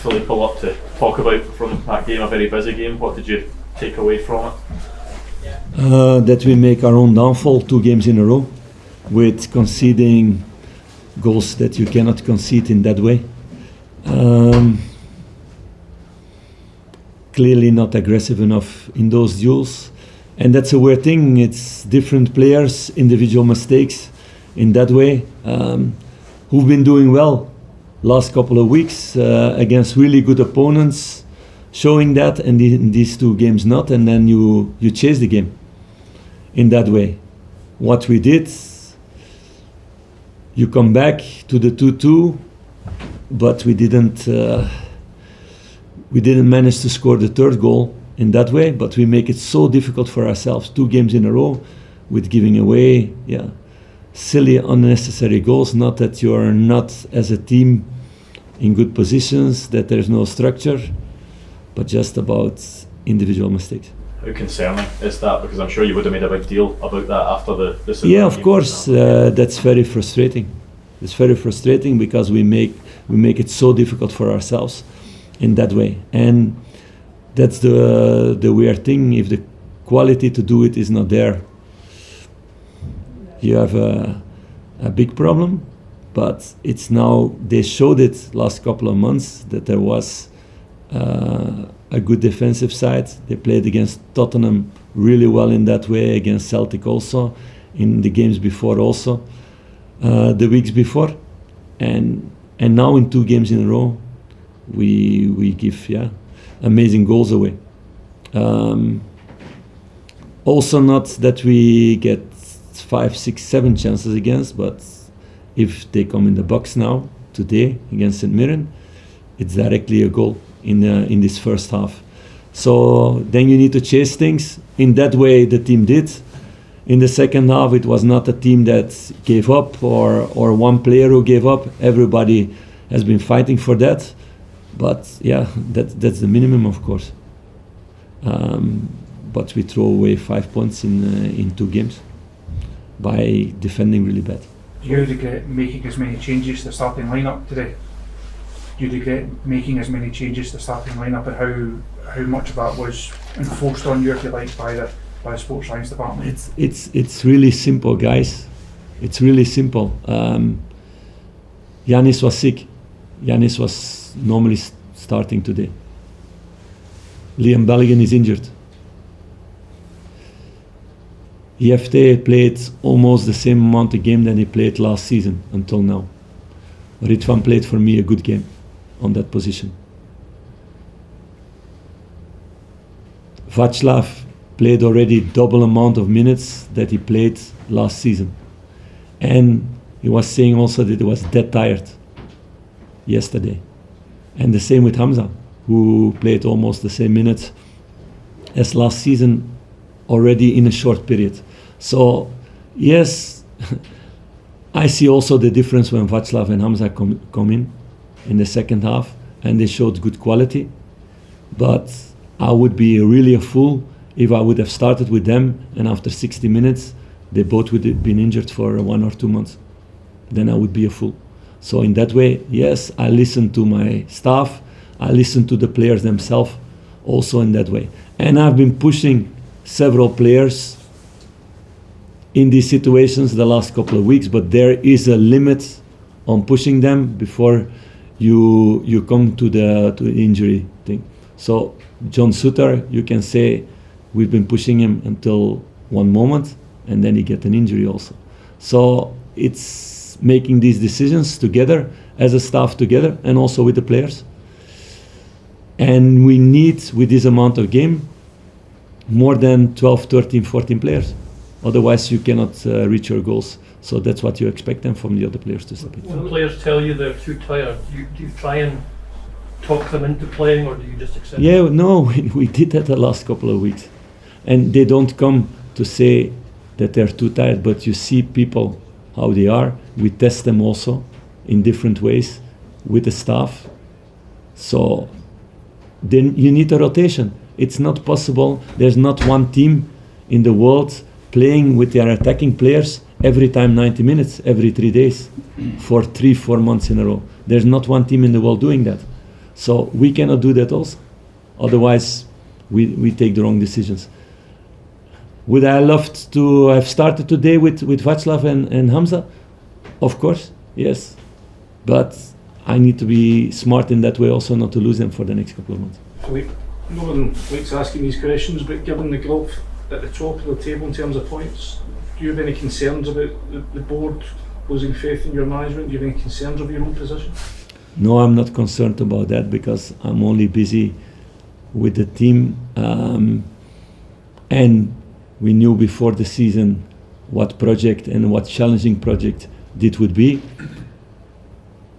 Philippe a lot to talk about from that game, a very busy game. What did you take away from it? That we make our own downfall 2 games in a row, with conceding goals that you cannot concede in that way. Clearly not aggressive enough in those duels, and that's a weird thing. It's different players, individual mistakes in that way, who've been doing well last couple of weeks against really good opponents, showing that, and in these 2 games not, and then you chase the game in that way. What we did, you come back to the 2-2, but we didn't manage to score the 3rd goal in that way, but we make it so difficult for ourselves 2 games in a row with giving away silly unnecessary goals. Not that you're not as a team in good positions, that there's no structure, but just about individual mistakes. How concerning is that? Because I'm sure you would have made a big deal about that after the Yeah, of course. That's very frustrating. It's very frustrating because we make it so difficult for ourselves in that way. And that's the weird thing. If the quality to do it is not there, you have a big problem. But it's now, they showed it last couple of months that there was a good defensive side. They played against Tottenham really well in that way, against Celtic also, in the games before also, the weeks before. And now in 2 games in a row, we give amazing goals away. Also not that we get 5, 6, 7 chances against, but if they come in the box now, today, against St. Mirren, it's directly a goal in this first half. So then you need to chase things. In that way, the team did. In the second half, it was not a team that gave up or one player who gave up. Everybody has been fighting for that. But that's the minimum, of course. But we throw away 5 points in 2 games by defending really bad. Do you regret making as many changes to the starting lineup today? Do you regret making as many changes to the starting lineup, and how much of that was enforced on you, if you like, by the sports science department? It's really simple, guys. It's really simple. Yannis was sick. Yannis was normally starting today. Liam Belligan is injured. EFT played almost the same amount of game than he played last season until now. Ritvan played for me a good game on that position. Václav played already double amount of minutes that he played last season. And he was saying also that he was dead tired yesterday. And the same with Hamza, who played almost the same minutes as last season already in a short period. So, yes, I see also the difference when Václav and Hamza come in the second half, and they showed good quality. But I would be really a fool if I would have started with them and after 60 minutes they both would have been injured for 1 or 2 months. Then I would be a fool. So in that way, yes, I listen to my staff, I listen to the players themselves also in that way. And I've been pushing several players in these situations the last couple of weeks, but there is a limit on pushing them before you come to the injury thing. So John Sutter, you can say we've been pushing him until one moment, and then he get an injury also. So it's making these decisions together as a staff together, and also with the players. And we need, with this amount of game, more than 12, 13, 14 players. Otherwise you cannot reach your goals. So that's what you expect them from the other players to step in. When players tell you they're too tired, do you try and talk them into playing, or do you just accept it? No, we did that the last couple of weeks. And they don't come to say that they're too tired, but you see people, how they are. We test them also in different ways with the staff. So then you need a rotation. It's not possible. There's not one team in the world playing with their attacking players every time 90 minutes, every 3 days, for 3-4 months in a row. There's not one team in the world doing that. So we cannot do that also. Otherwise, we take the wrong decisions. Would I loved to have started today with Václav and Hamza? Of course, yes. But I need to be smart in that way also, not to lose them for the next couple of months. Philippe, no one likes asking these questions, but given the gulf at the top of the table in terms of points, do you have any concerns about the board losing faith in your management? Do you have any concerns of your own position? No, I'm not concerned about that because I'm only busy with the team. And we knew before the season what project and what challenging project it would be.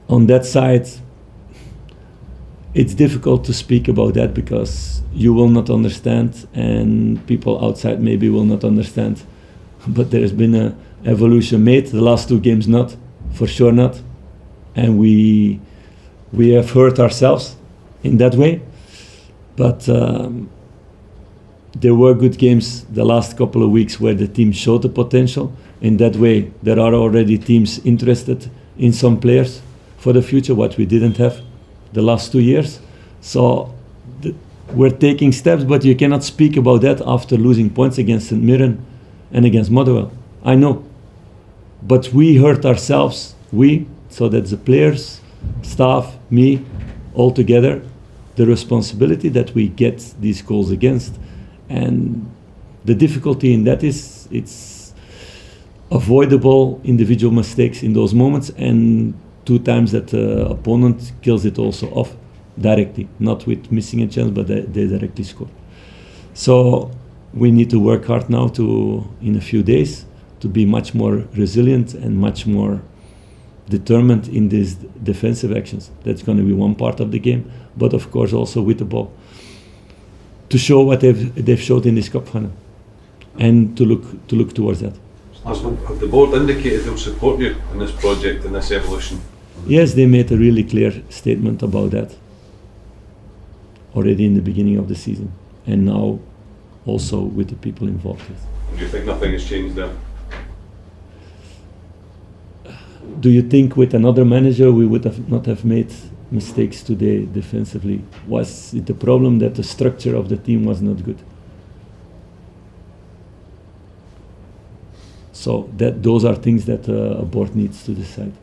On that side, it's difficult to speak about that because you will not understand and people outside maybe will not understand. But there has been an evolution made. The last 2 games not, for sure not. And we have hurt ourselves in that way. But there were good games the last couple of weeks where the team showed the potential. In that way, there are already teams interested in some players for the future, what we didn't have the last 2 years. So we're taking steps, but you cannot speak about that after losing points against St. Mirren and against Motherwell. I know. But we hurt ourselves, so that's the players, staff, me, all together, the responsibility that we get these goals against. And the difficulty in that is it's avoidable individual mistakes in those moments, and 2 times that the opponent kills it also off directly, not with missing a chance, but they directly score. So we need to work hard now in a few days, to be much more resilient and much more determined in these defensive actions. That's going to be one part of the game, but of course also with the ball, to show what they've showed in this cup final, and to look towards that. Have the board indicated they'll support you in this project, in this evolution? Yes, they made a really clear statement about that already in the beginning of the season, and now also with the people involved. Do you think nothing has changed there? Do you think with another manager we would have not have made mistakes today defensively? Was it the problem that the structure of the team was not good? So those are things that a board needs to decide.